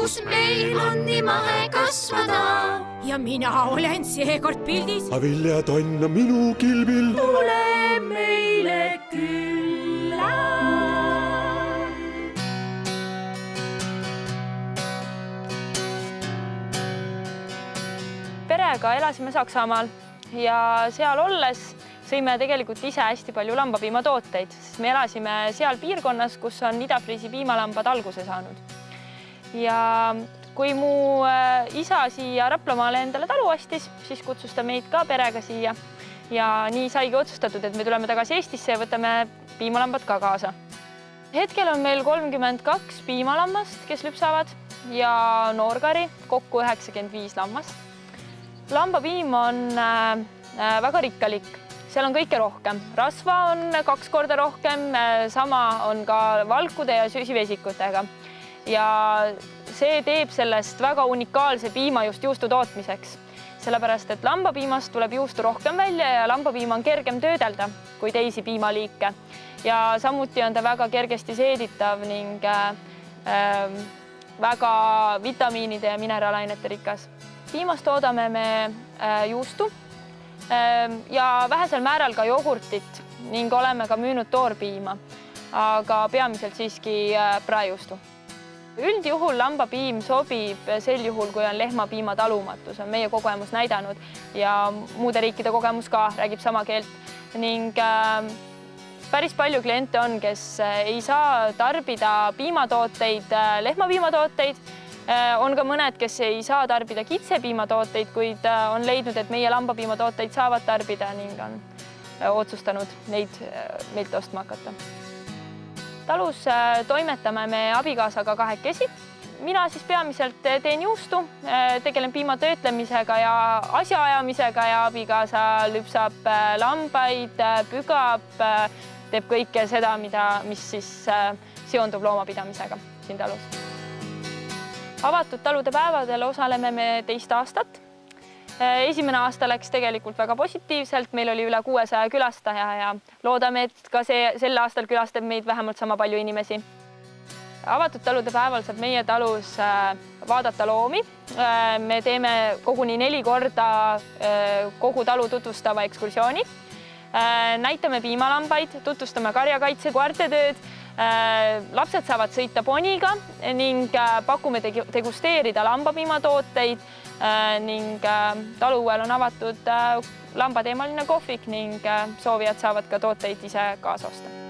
kus meil on nii mahe kasvada. Ja mina olen seekord pildis. Viljatonn on minu kilbil. Tule meile külla. Perega elasime Saksamaal ja seal olles sõime tegelikult ise hästi palju lambapiimatooteid, sest me elasime seal piirkonnas, kus on Ida-Friisi piimalambad alguse saanud. Ja kui mu isa siia Raplamaale endale talu ostis, siis kutsus ta meid ka perega siia. Ja nii saigi otsustatud, et me tuleme tagasi Eestisse ja võtame piimalambad ka kaasa. Hetkel on meil 32 piimalammast, kes lüpsavad ja noorkari, kokku 95 lammast. Lambapiim on väga rikkalik, seal on kõike rohkem. Rasva on 2 korda rohkem, sama on ka valkude ja süsivesikutega. Ja see teeb sellest väga unikaalse piima just juustu tootmiseks. Sellepärast, et lambapiimast tuleb juustu rohkem välja ja lambapiima on kergem töödelda kui teisi piimaliike. Ja samuti on ta väga kergesti seeditav ning väga vitamiinide ja mineraalainete rikas. Piimast toodame me juustu ja vähesel määral ka jogurtit ning oleme ka müünud toorpiima, aga peamiselt siiski praejustu. Üldjuhul lambapiim sobib sel juhul, kui on lehmapiima talumatus, on meie kogemus näidanud ja muude riikide kogemus ka räägib sama keelt. Ning päris palju kliente on, kes ei saa tarbida piimatooteid, lehmapiimatooteid. On ka mõned, kes ei saa tarbida kitsepiimatooteid, kuid on leidnud, et meie lambapiimatooteid saavad tarbida ning on otsustanud neid meilt ostma hakata. Talus toimetame me abikaasaga kahekesi. Mina siis peamiselt teen juustu, tegelen piima töötlemisega ja asjaajamisega ja abikaasa lüpsab lambaid, pügab, teeb kõike seda, mis siis seondub loomapidamisega siin talus. Avatud talude päevadel osaleme me 2 aastat. Esimene aasta läks tegelikult väga positiivselt, meil oli üle 600 külastaja ja loodame, et ka sel aastal külastab meid vähemalt sama palju inimesi. Avatud talude päeval saab meie talus vaadata loomi. Me teeme koguni 4 korda kogu talu tutvustava ekskursiooni. Näitame piimalambaid, tutvustame karjakaitse koertetööd. Lapsed saavad sõita poniga ning pakume degusteerida lambapiimatooteid ning taluõel on avatud lambateemaline kohvik ning soovijad saavad ka tooteid ise kaasa osta.